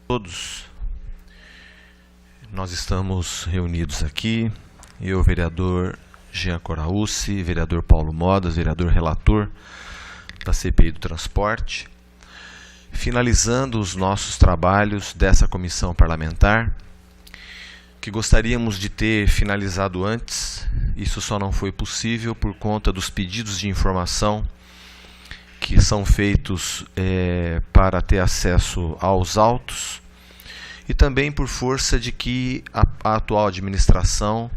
Todos, nós estamos reunidos aqui, eu, vereador Jean Coraúci, vereador Paulo Modas, vereador relator da CPI do Transporte, finalizando os nossos trabalhos dessa comissão parlamentar, que gostaríamos de ter finalizado antes. Isso só não foi possível por conta dos pedidos de informação que são feitos para ter acesso aos autos, e também por força de que a atual administração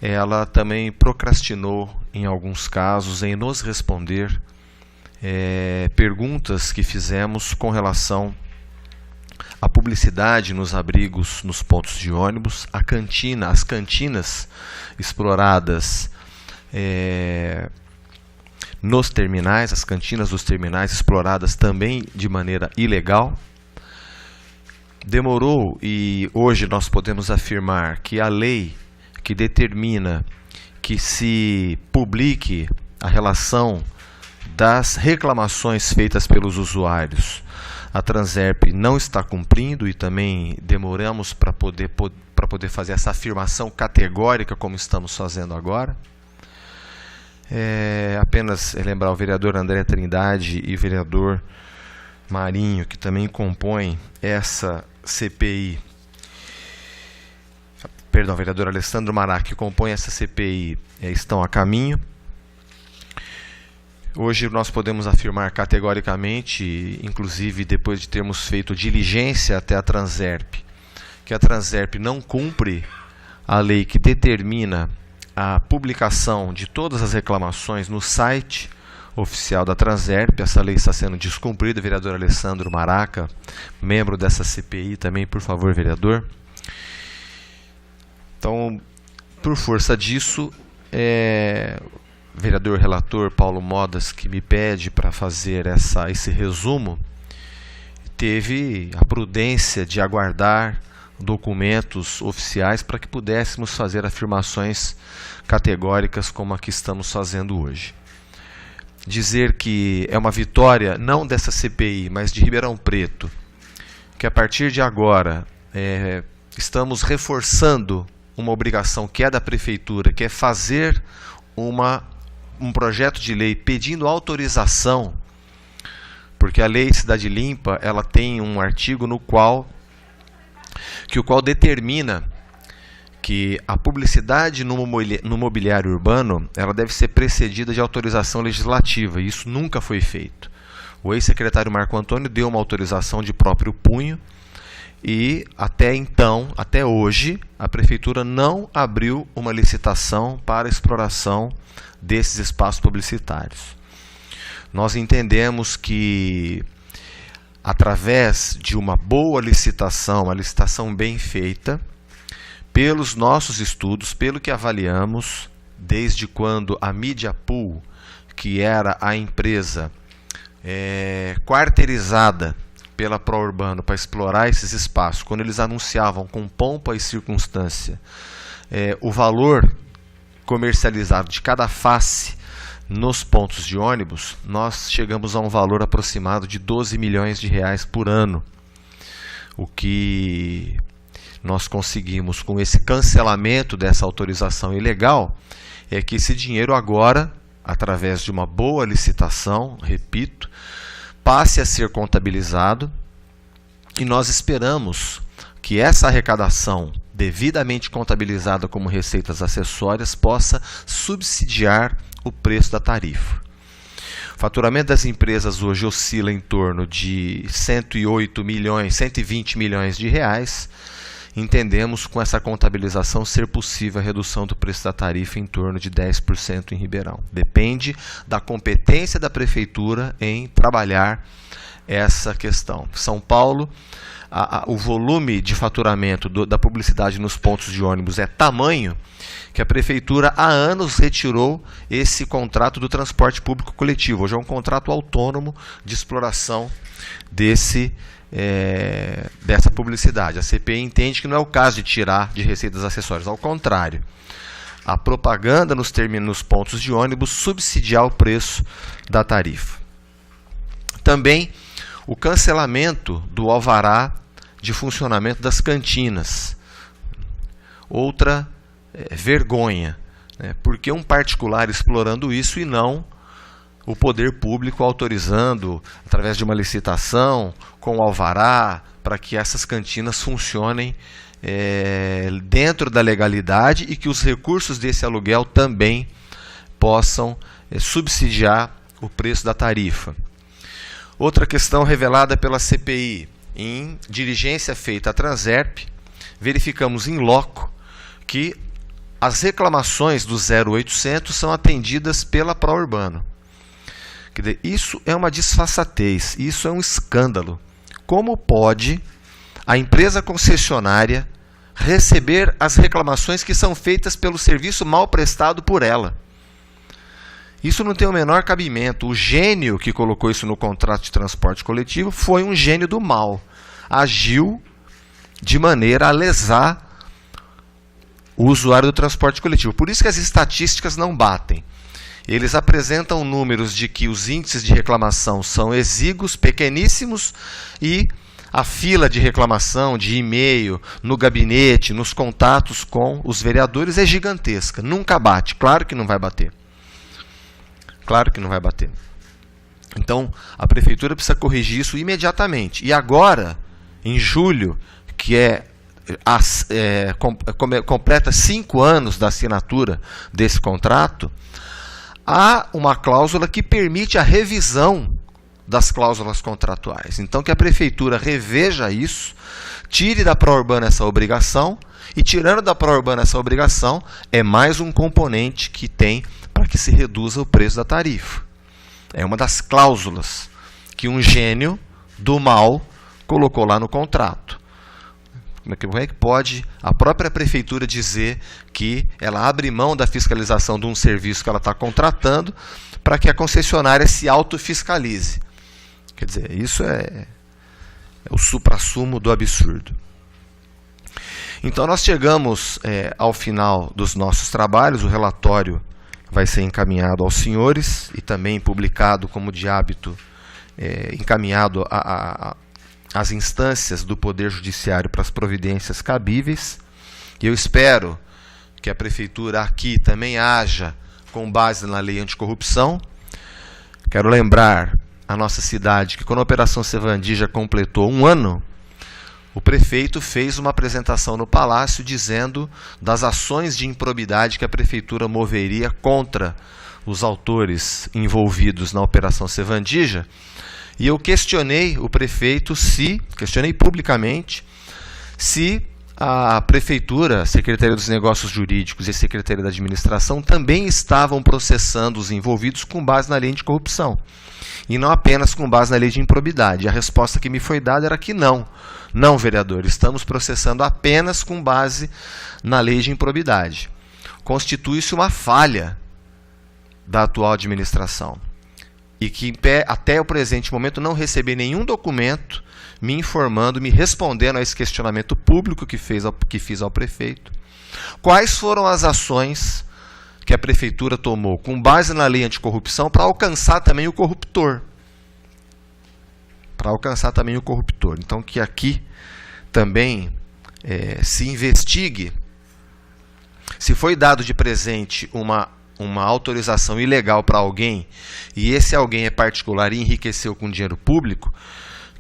ela também procrastinou em alguns casos em nos responder perguntas que fizemos com relação à publicidade nos abrigos, nos pontos de ônibus, as cantinas exploradas nos terminais, as cantinas dos terminais exploradas também de maneira ilegal. Demorou, e hoje nós podemos afirmar que a lei que determina que se publique a relação das reclamações feitas pelos usuários, a Transerp não está cumprindo, e também demoramos para poder fazer essa afirmação categórica como estamos fazendo agora. Apenas lembrar o vereador André Trindade e o vereador Marinho, que também compõem essa CPI, perdão, o vereador Alessandro Mará, que compõe essa CPI, estão a caminho. Hoje nós podemos afirmar categoricamente, inclusive depois de termos feito diligência até a Transerp, que a Transerp não cumpre a lei que determina a publicação de todas as reclamações no site oficial da Transerp. Essa lei está sendo descumprida. Vereador Alessandro Maraca, membro dessa CPI também, por favor, vereador. Então, por força disso, vereador relator Paulo Modas, que me pede para fazer esse resumo, teve a prudência de aguardar documentos oficiais para que pudéssemos fazer afirmações categóricas como a que estamos fazendo hoje. Dizer que é uma vitória não dessa CPI, mas de Ribeirão Preto, que a partir de agora estamos reforçando uma obrigação que é da prefeitura, que é fazer um projeto de lei pedindo autorização, porque a lei Cidade Limpa ela tem um artigo no qual determina que a publicidade no mobiliário urbano ela deve ser precedida de autorização legislativa, e isso nunca foi feito. O ex-secretário Marco Antônio deu uma autorização de próprio punho, e até então, até hoje, a prefeitura não abriu uma licitação para a exploração desses espaços publicitários. Nós entendemos que, através de uma boa licitação, uma licitação bem feita, pelos nossos estudos, pelo que avaliamos, desde quando a Media Pool, que era a empresa quarteirizada pela ProUrbano para explorar esses espaços, quando eles anunciavam com pompa e circunstância o valor comercializado de cada face nos pontos de ônibus, nós chegamos a um valor aproximado de 12 milhões de reais por ano. O que nós conseguimos com esse cancelamento dessa autorização ilegal é que esse dinheiro agora, através de uma boa licitação, repito, passe a ser contabilizado, e nós esperamos que essa arrecadação devidamente contabilizada como receitas acessórias possa subsidiar o preço da tarifa. O faturamento das empresas hoje oscila em torno de 108 milhões, 120 milhões de reais. Entendemos com essa contabilização ser possível a redução do preço da tarifa em torno de 10% em Ribeirão. Depende da competência da prefeitura em trabalhar essa questão. São Paulo, o volume de faturamento da publicidade nos pontos de ônibus é tamanho que a prefeitura há anos retirou esse contrato do transporte público coletivo. Hoje é um contrato autônomo de exploração dessa publicidade. A CPI entende que não é o caso de tirar de receitas acessórias, ao contrário. A propaganda nos pontos de ônibus subsidiar o preço da tarifa. Também o cancelamento do alvará de funcionamento das cantinas. Outra vergonha, né? Porque um particular explorando isso e não o poder público autorizando, através de uma licitação, com alvará, para que essas cantinas funcionem dentro da legalidade e que os recursos desse aluguel também possam subsidiar o preço da tarifa. Outra questão revelada pela CPI. Em diligência feita à Transerp, verificamos in loco que as reclamações do 0800 são atendidas pela Pró-Urbano. Quer dizer, isso é uma disfarçatez, isso é um escândalo. Como pode a empresa concessionária receber as reclamações que são feitas pelo serviço mal prestado por ela? Isso não tem o menor cabimento. O gênio que colocou isso no contrato de transporte coletivo foi um gênio do mal. Agiu de maneira a lesar o usuário do transporte coletivo. Por isso que as estatísticas não batem. Eles apresentam números de que os índices de reclamação são exíguos, pequeníssimos, e a fila de reclamação, de e-mail, no gabinete, nos contatos com os vereadores é gigantesca. Nunca bate. Claro que não vai bater. Claro que não vai bater. Então, a prefeitura precisa corrigir isso imediatamente. E agora, em julho, que completa 5 anos da assinatura desse contrato, há uma cláusula que permite a revisão das cláusulas contratuais. Então, que a prefeitura reveja isso, tire da Pró-Urbana essa obrigação, e tirando da Pró-Urbana essa obrigação, é mais um componente que tem para que se reduza o preço da tarifa. É uma das cláusulas que um gênio do mal colocou lá no contrato. Como é que pode a própria prefeitura dizer que ela abre mão da fiscalização de um serviço que ela está contratando para que a concessionária se autofiscalize? Quer dizer, isso é o suprassumo do absurdo. Então, nós chegamos ao final dos nossos trabalhos. O relatório vai ser encaminhado aos senhores e também publicado, como de hábito, encaminhado às instâncias do Poder Judiciário para as providências cabíveis. E eu espero que a Prefeitura aqui também haja com base na lei anticorrupção. Quero lembrar a nossa cidade que, quando a Operação Sevandi já completou 1 ano, o prefeito fez uma apresentação no Palácio dizendo das ações de improbidade que a Prefeitura moveria contra os autores envolvidos na Operação Sevandija. E eu questionei o prefeito questionei publicamente, se a Prefeitura, a Secretaria dos Negócios Jurídicos e a Secretaria da Administração também estavam processando os envolvidos com base na lei de corrupção. E não apenas com base na lei de improbidade. A resposta que me foi dada era que não. Não, vereador, estamos processando apenas com base na lei de improbidade. Constitui-se uma falha da atual administração. E que até o presente momento não recebi nenhum documento me informando, me respondendo a esse questionamento público que fiz ao prefeito. Quais foram as ações que a prefeitura tomou com base na lei anticorrupção para alcançar também o corruptor? Para alcançar também o corruptor. Então, que aqui também se investigue se foi dado de presente uma autorização ilegal para alguém e esse alguém é particular e enriqueceu com dinheiro público,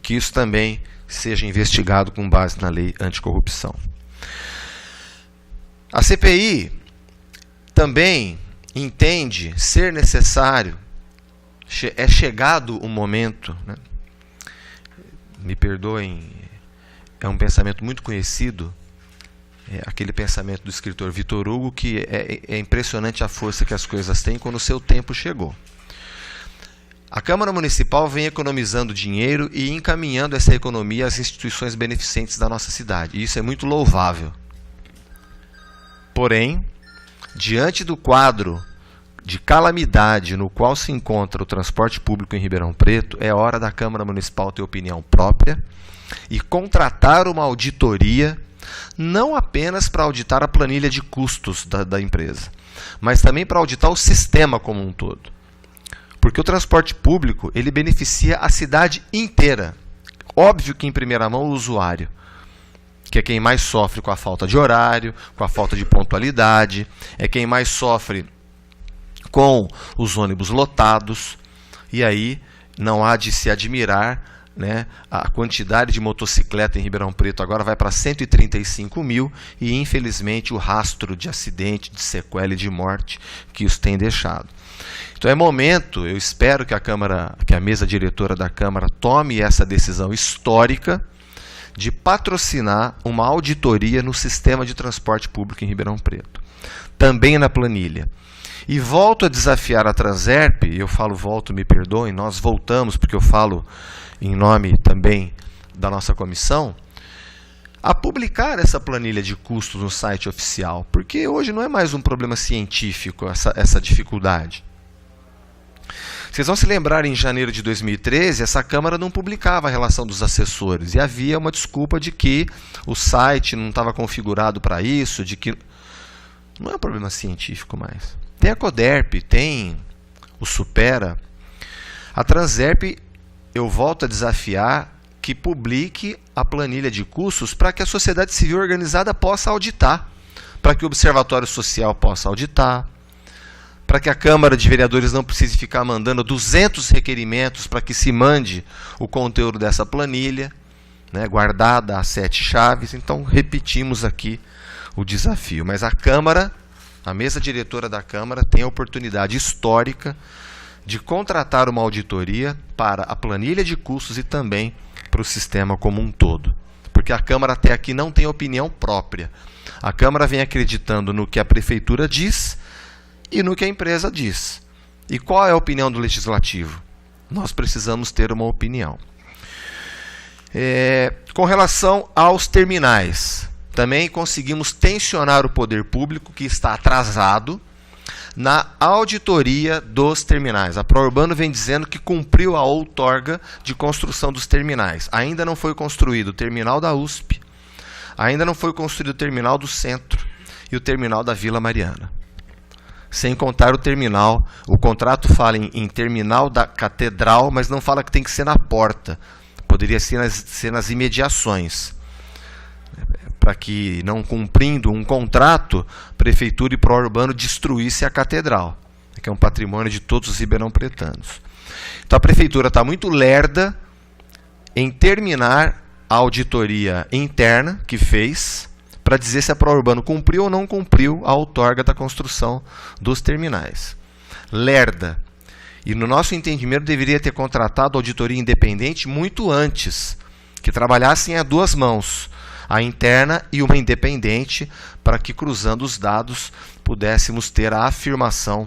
que isso também seja investigado com base na lei anticorrupção. A CPI também entende ser necessário, é chegado o momento, né? Me perdoem, é um pensamento muito conhecido, aquele pensamento do escritor Vitor Hugo, que é impressionante a força que as coisas têm quando o seu tempo chegou. A Câmara Municipal vem economizando dinheiro e encaminhando essa economia às instituições beneficentes da nossa cidade, e isso é muito louvável. Porém, diante do quadro de calamidade no qual se encontra o transporte público em Ribeirão Preto, é hora da Câmara Municipal ter opinião própria e contratar uma auditoria, não apenas para auditar a planilha de custos da empresa, mas também para auditar o sistema como um todo. Porque o transporte público, ele beneficia a cidade inteira. Óbvio que em primeira mão o usuário, que é quem mais sofre com a falta de horário, com a falta de pontualidade, é quem mais sofre com os ônibus lotados. E aí não há de se admirar, né, a quantidade de motocicleta em Ribeirão Preto agora vai para 135 mil e, infelizmente, o rastro de acidente, de sequela e de morte que os tem deixado. Então é momento, eu espero que a mesa diretora da Câmara tome essa decisão histórica de patrocinar uma auditoria no sistema de transporte público em Ribeirão Preto, também na planilha. E volto a desafiar a Transerp, eu falo volto, me perdoem, nós voltamos, porque eu falo em nome também da nossa comissão, a publicar essa planilha de custos no site oficial, porque hoje não é mais um problema científico essa dificuldade. Vocês vão se lembrar, em janeiro de 2013, essa Câmara não publicava a relação dos assessores, e havia uma desculpa de que o site não estava configurado para isso, de que... Não é um problema científico mais. Tem a Coderp, tem o Supera. A Transerp, eu volto a desafiar que publique a planilha de custos para que a sociedade civil organizada possa auditar, para que o Observatório Social possa auditar, para que a Câmara de Vereadores não precise ficar mandando 200 requerimentos para que se mande o conteúdo dessa planilha, né, guardada às 7 chaves. Então, repetimos aqui o desafio. Mas a Câmara, a mesa diretora da Câmara, tem a oportunidade histórica de contratar uma auditoria para a planilha de custos e também para o sistema como um todo. Porque a Câmara até aqui não tem opinião própria. A Câmara vem acreditando no que a Prefeitura diz e no que a empresa diz. E qual é a opinião do Legislativo? Nós precisamos ter uma opinião. Com relação aos terminais, também conseguimos tensionar o poder público, que está atrasado, na auditoria dos terminais. A ProUrbano vem dizendo que cumpriu a outorga de construção dos terminais. Ainda não foi construído o terminal da USP, ainda não foi construído o terminal do Centro e o terminal da Vila Mariana. Sem contar o terminal, o contrato fala em terminal da Catedral, mas não fala que tem que ser na porta. Poderia ser nas imediações. Para que, não cumprindo um contrato, Prefeitura e ProUrbano destruísse a Catedral, que é um patrimônio de todos os ribeirão-pretanos. Então a Prefeitura está muito lerda em terminar a auditoria interna que fez, para dizer se a ProUrbano cumpriu ou não cumpriu a outorga da construção dos terminais. Lerda. E no nosso entendimento deveria ter contratado auditoria independente muito antes, que trabalhassem a duas mãos, a interna e uma independente, para que, cruzando os dados, pudéssemos ter a afirmação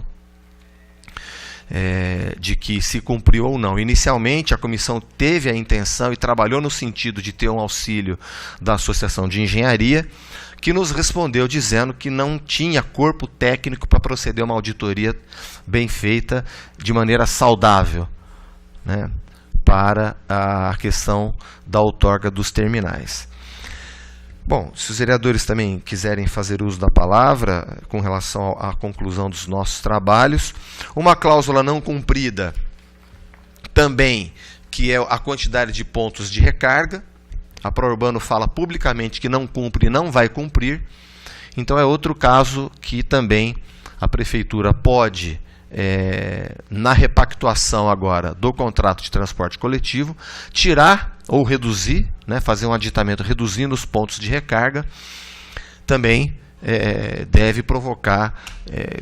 de que se cumpriu ou não. Inicialmente, a comissão teve a intenção e trabalhou no sentido de ter um auxílio da Associação de Engenharia, que nos respondeu dizendo que não tinha corpo técnico para proceder a uma auditoria bem feita, de maneira saudável, né, para a questão da outorga dos terminais. Bom, se os vereadores também quiserem fazer uso da palavra com relação à conclusão dos nossos trabalhos, uma cláusula não cumprida também, que é a quantidade de pontos de recarga. A ProUrbano fala publicamente que não cumpre e não vai cumprir. Então é outro caso que também a Prefeitura pode, na repactuação agora do contrato de transporte coletivo, tirar ou reduzir, né, fazer um aditamento reduzindo os pontos de recarga. Também deve provocar,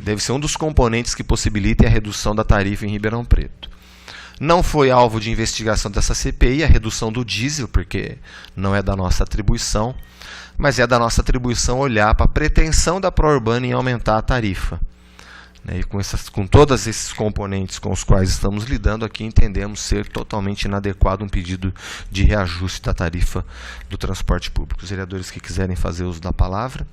deve ser um dos componentes que possibilitem a redução da tarifa em Ribeirão Preto. Não foi alvo de investigação dessa CPI a redução do diesel, porque não é da nossa atribuição, mas é da nossa atribuição olhar para a pretensão da ProUrbano em aumentar a tarifa. E com todos esses componentes com os quais estamos lidando aqui, entendemos ser totalmente inadequado um pedido de reajuste da tarifa do transporte público. Os vereadores que quiserem fazer uso da palavra.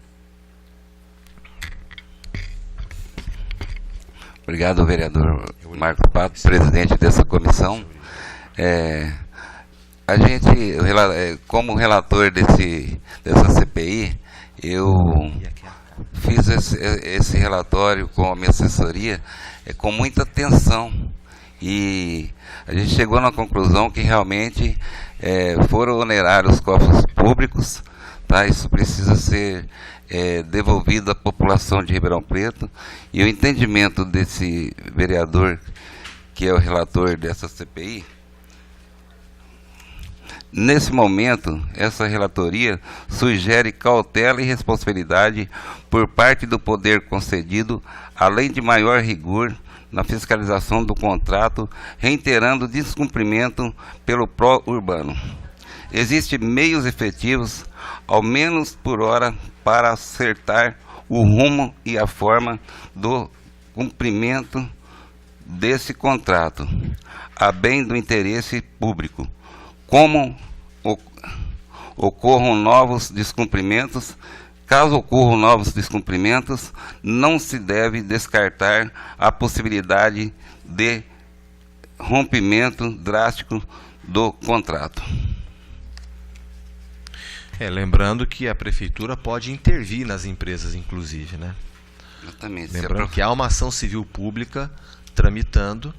Obrigado, vereador Marcos Pato, presidente dessa comissão. A gente, como relator dessa CPI, eu fiz esse relatório com a minha assessoria com muita atenção, e a gente chegou na conclusão que realmente foram onerar os cofres públicos tá? Isso precisa ser devolvido à população de Ribeirão Preto, e o entendimento desse vereador, que é o relator dessa CPI, nesse momento, essa relatoria sugere cautela e responsabilidade por parte do poder concedido, além de maior rigor na fiscalização do contrato, reiterando o descumprimento pelo pró-urbano. Existem meios efetivos, ao menos por hora, para acertar o rumo e a forma do cumprimento desse contrato, a bem do interesse público. Como ocorram novos descumprimentos, caso ocorram novos descumprimentos, não se deve descartar a possibilidade de rompimento drástico do contrato. Lembrando que a prefeitura pode intervir nas empresas, inclusive, né? Exatamente. Lembrando que há uma ação civil pública tramitando.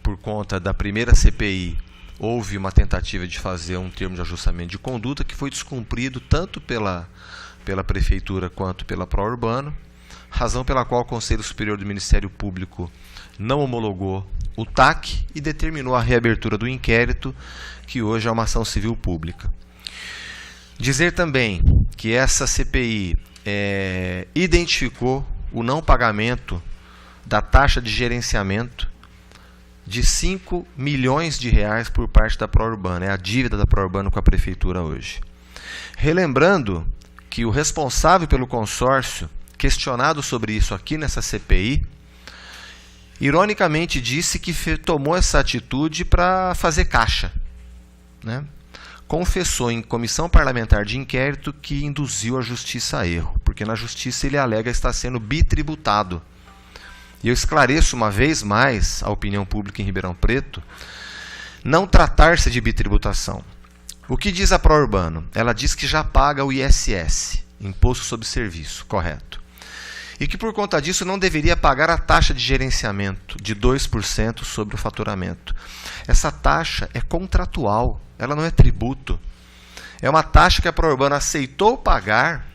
Por conta da primeira CPI, houve uma tentativa de fazer um termo de ajustamento de conduta que foi descumprido tanto pela prefeitura quanto pela pró-urbano, razão pela qual o Conselho Superior do Ministério Público não homologou o TAC e determinou a reabertura do inquérito, que hoje é uma ação civil pública. Dizer também que essa CPI identificou o não pagamento da taxa de gerenciamento de 5 milhões de reais por parte da pró-urbano. É a dívida da pró-urbano com a prefeitura hoje. Relembrando que o responsável pelo consórcio, questionado sobre isso aqui nessa CPI, ironicamente disse que tomou essa atitude para fazer caixa, né? Confessou em comissão parlamentar de inquérito que induziu a justiça a erro, porque na justiça ele alega estar sendo bitributado. E eu esclareço uma vez mais a opinião pública em Ribeirão Preto, não tratar-se de bitributação. O que diz a pró-urbano? Ela diz que já paga o ISS, Imposto sobre Serviço, correto. E que por conta disso não deveria pagar a taxa de gerenciamento de 2% sobre o faturamento. Essa taxa é contratual, ela não é tributo. É uma taxa que a pró-urbano aceitou pagar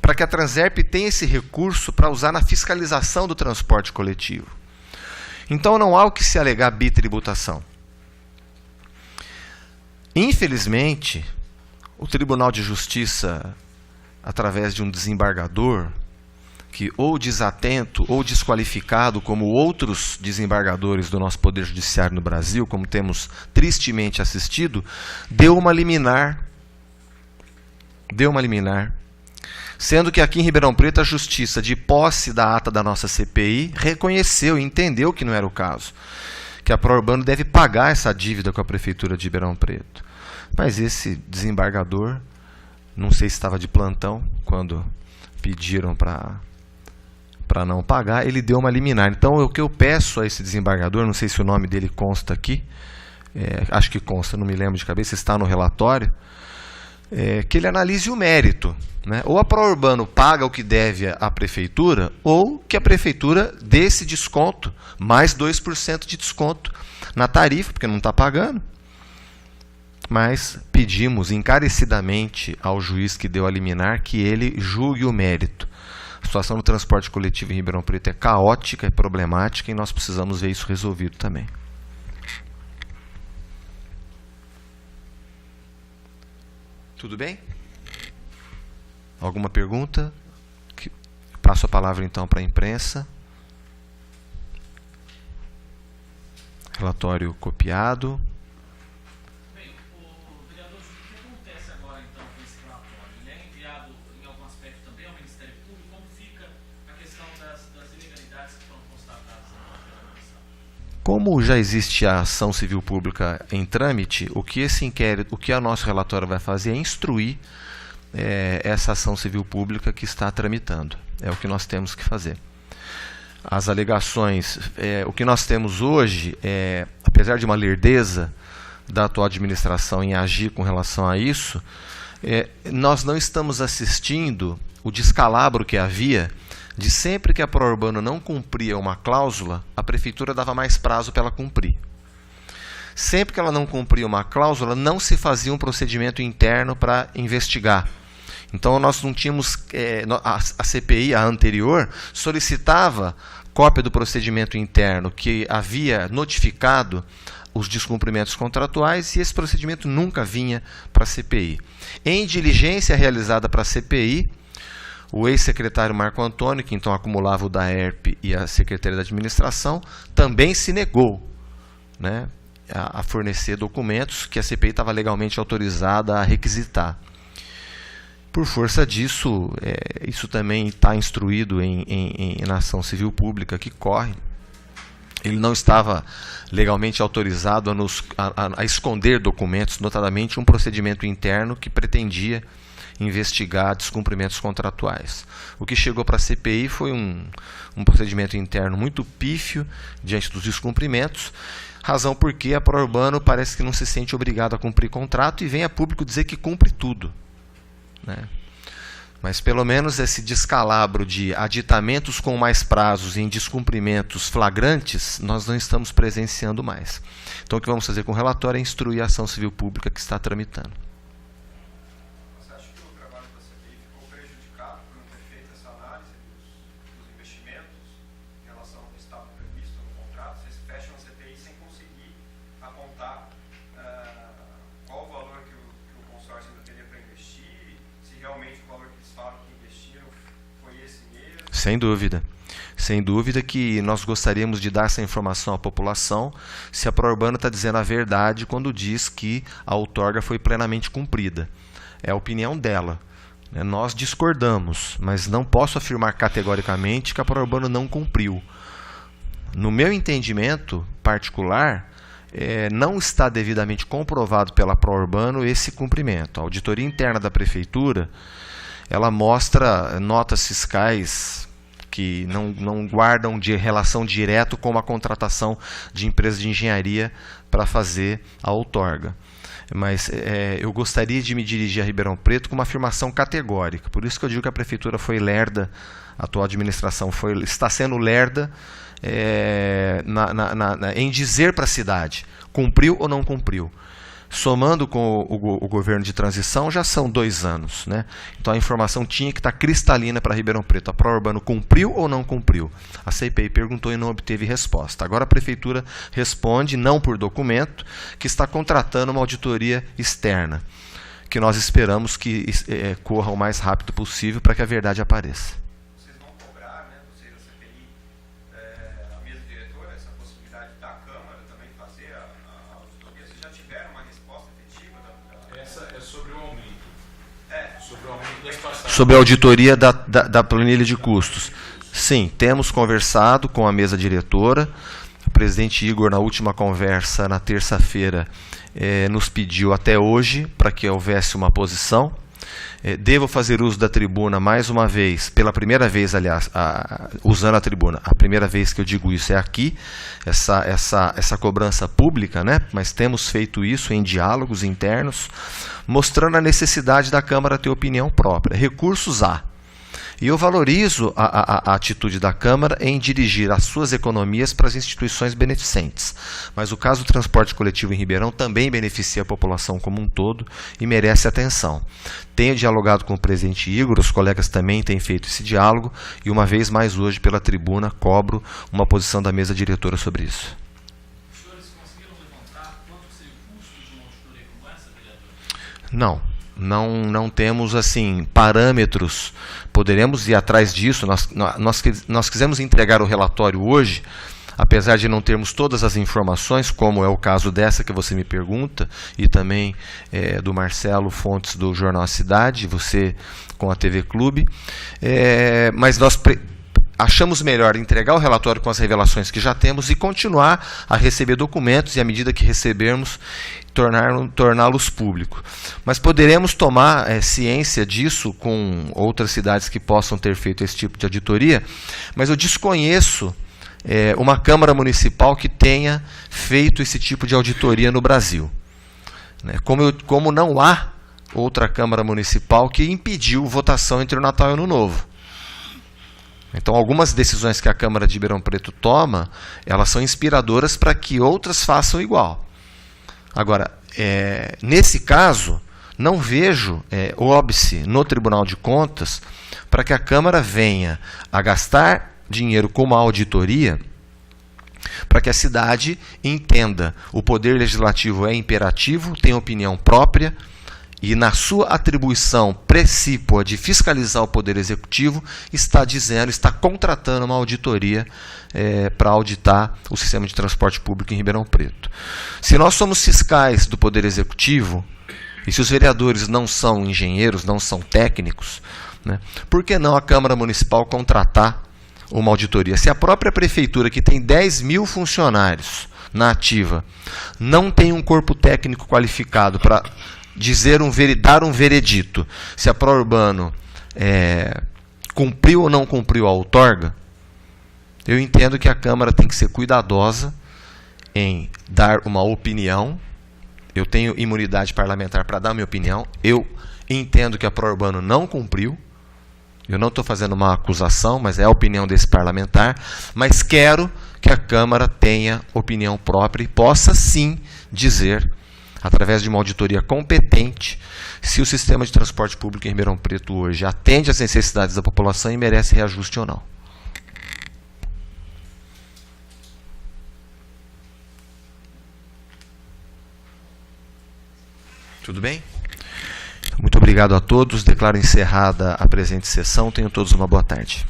para que a Transerp tenha esse recurso para usar na fiscalização do transporte coletivo. Então não há o que se alegar bitributação. Infelizmente, o Tribunal de Justiça, através de um desembargador, que ou desatento ou desqualificado, como outros desembargadores do nosso Poder Judiciário no Brasil, como temos tristemente assistido, deu uma liminar, sendo que aqui em Ribeirão Preto a Justiça, de posse da ata da nossa CPI, reconheceu e entendeu que não era o caso, que a pró-urbano deve pagar essa dívida com a Prefeitura de Ribeirão Preto. Mas esse desembargador, não sei se estava de plantão, quando pediram para não pagar, ele deu uma liminar. Então, o que eu peço a esse desembargador, não sei se o nome dele consta aqui, acho que consta, não me lembro de cabeça, está no relatório, que ele analise o mérito, né? Ou a pró-urbano paga o que deve à prefeitura, ou que a prefeitura dê esse desconto, mais 2% de desconto na tarifa, porque não está pagando. Mas pedimos encarecidamente ao juiz que deu a liminar que ele julgue o mérito. A situação do transporte coletivo em Ribeirão Preto é caótica, é problemática, e nós precisamos ver isso resolvido também. Tudo bem? Alguma pergunta? Passo a palavra então para a imprensa. Relatório copiado. Bem, o vereador, o que acontece agora então com esse relatório? Ele é enviado em algum aspecto também ao Ministério Público? Como fica a questão das ilegalidades que foram constatadas na operação? Como já existe a ação civil pública em trâmite, o que esse inquérito, o que a nosso relatório vai fazer é instruir essa ação civil pública que está tramitando. É o que nós temos que fazer. As alegações, o que nós temos hoje, apesar de uma lerdeza da atual administração em agir com relação a isso, nós não estamos assistindo o descalabro que havia de sempre que a pró-urbano não cumpria uma cláusula, a prefeitura dava mais prazo para ela cumprir. sempre que ela não cumpria uma cláusula, não se fazia um procedimento interno para investigar. Então nós não tínhamos, a CPI, a anterior, solicitava cópia do procedimento interno que havia notificado os descumprimentos contratuais, e esse procedimento nunca vinha para a CPI. Em diligência realizada para a CPI, o ex-secretário Marco Antônio, que então acumulava o DAERP e a Secretaria da Administração, também se negou, né, a fornecer documentos que a CPI estava legalmente autorizada a requisitar. Por força disso, isso também está instruído na ação civil pública que corre. Ele não estava legalmente autorizado a esconder documentos, notadamente um procedimento interno que pretendia investigar descumprimentos contratuais. O que chegou para a CPI foi um procedimento interno muito pífio diante dos descumprimentos, razão porque a Prourbano parece que não se sente obrigada a cumprir contrato e vem a público dizer que cumpre tudo, né? Mas pelo menos esse descalabro de aditamentos com mais prazos em descumprimentos flagrantes, nós não estamos presenciando mais. Então o que vamos fazer com o relatório é instruir a ação civil pública que está tramitando. Você acha que o trabalho da CPI ficou prejudicado por não ter feito essa análise dos investimentos em relação ao que estava previsto no contrato? Vocês fecham a CPI sem conseguir apontar qual o valor que o consórcio ainda teria para investir, se realmente o valor que eles falam que investiram foi esse mesmo? Sem dúvida. Sem dúvida que nós gostaríamos de dar essa informação à população, se a Prourbano está dizendo a verdade quando diz que a outorga foi plenamente cumprida. É a opinião dela. Nós discordamos, mas não posso afirmar categoricamente que a Prourbano não cumpriu. No meu entendimento particular, não está devidamente comprovado pela Prourbano esse cumprimento. A auditoria interna da Prefeitura, ela mostra notas fiscais que não guardam de relação direta com a contratação de empresas de engenharia para fazer a outorga. Mas eu gostaria de me dirigir a Ribeirão Preto com uma afirmação categórica. Por isso que eu digo que a Prefeitura foi lerda, a atual administração está sendo lerda em dizer para a cidade, cumpriu ou não cumpriu. Somando com o governo de transição, já são 2 anos, né? Então a informação tinha que estar cristalina para Ribeirão Preto. A Prourbano cumpriu ou não cumpriu? A CPI perguntou e não obteve resposta. Agora a Prefeitura responde, não por documento, que está contratando uma auditoria externa, que nós esperamos que corra o mais rápido possível para que a verdade apareça. Vocês vão cobrar, né, vocês da CPI, a mesa diretora, essa possibilidade da Câmara também fazer a auditoria? Vocês já tiveram uma resposta efetiva? Essa é sobre o aumento. Sobre o aumento das passagens. Sobre a auditoria da planilha de custos. Sim, temos conversado com a mesa diretora. O presidente Igor, na última conversa, na terça-feira, nos pediu até hoje para que houvesse uma posição. Devo fazer uso da tribuna mais uma vez, pela primeira vez, aliás, usando a tribuna. A primeira vez que eu digo isso é aqui, essa cobrança pública, né? Mas temos feito isso em diálogos internos, mostrando a necessidade da Câmara ter opinião própria. Recursos há. E eu valorizo a atitude da Câmara em dirigir as suas economias para as instituições beneficentes. Mas o caso do transporte coletivo em Ribeirão também beneficia a população como um todo e merece atenção. Tenho dialogado com o presidente Igor, os colegas também têm feito esse diálogo, e uma vez mais hoje, pela tribuna, cobro uma posição da mesa diretora sobre isso. Os senhores conseguiram levantar quanto seria o custo de uma auditoria como essa, vereador? Não temos assim parâmetros. Poderemos ir atrás disso. Nós quisemos entregar o relatório hoje, apesar de não termos todas as informações, como é o caso dessa que você me pergunta, e também do Marcelo Fontes do Jornal A Cidade, você com a TV Clube, mas nós achamos melhor entregar o relatório com as revelações que já temos e continuar a receber documentos e, à medida que recebermos, torná-los públicos. Mas poderemos tomar ciência disso com outras cidades que possam ter feito esse tipo de auditoria, mas eu desconheço uma Câmara Municipal que tenha feito esse tipo de auditoria no Brasil. Como não há outra Câmara Municipal que impediu votação entre o Natal e o Ano Novo. Então, algumas decisões que a Câmara de Ribeirão Preto toma, elas são inspiradoras para que outras façam igual. Agora, nesse caso, não vejo óbice no Tribunal de Contas para que a Câmara venha a gastar dinheiro com uma auditoria para que a cidade entenda o poder legislativo é imperativo, tem opinião própria e na sua atribuição precípua de fiscalizar o poder executivo está contratando uma auditoria para auditar o sistema de transporte público em Ribeirão Preto. Se nós somos fiscais do poder executivo e se os vereadores não são engenheiros, não são técnicos, né, por que não a Câmara Municipal contratar uma auditoria? Se a própria prefeitura, que tem 10 mil funcionários na ativa, não tem um corpo técnico qualificado para dar um veredito se a Pró-Urbano cumpriu ou não cumpriu a outorga, eu entendo que a Câmara tem que ser cuidadosa em dar uma opinião. Eu tenho imunidade parlamentar para dar minha opinião. Eu entendo que a Pró-Urbano não cumpriu. Eu não estou fazendo uma acusação, mas é a opinião desse parlamentar. Mas quero que a Câmara tenha opinião própria e possa, sim, dizer, através de uma auditoria competente, se o sistema de transporte público em Ribeirão Preto hoje atende às necessidades da população e merece reajuste ou não. Tudo bem? Muito obrigado a todos. Declaro encerrada a presente sessão. Tenham todos uma boa tarde.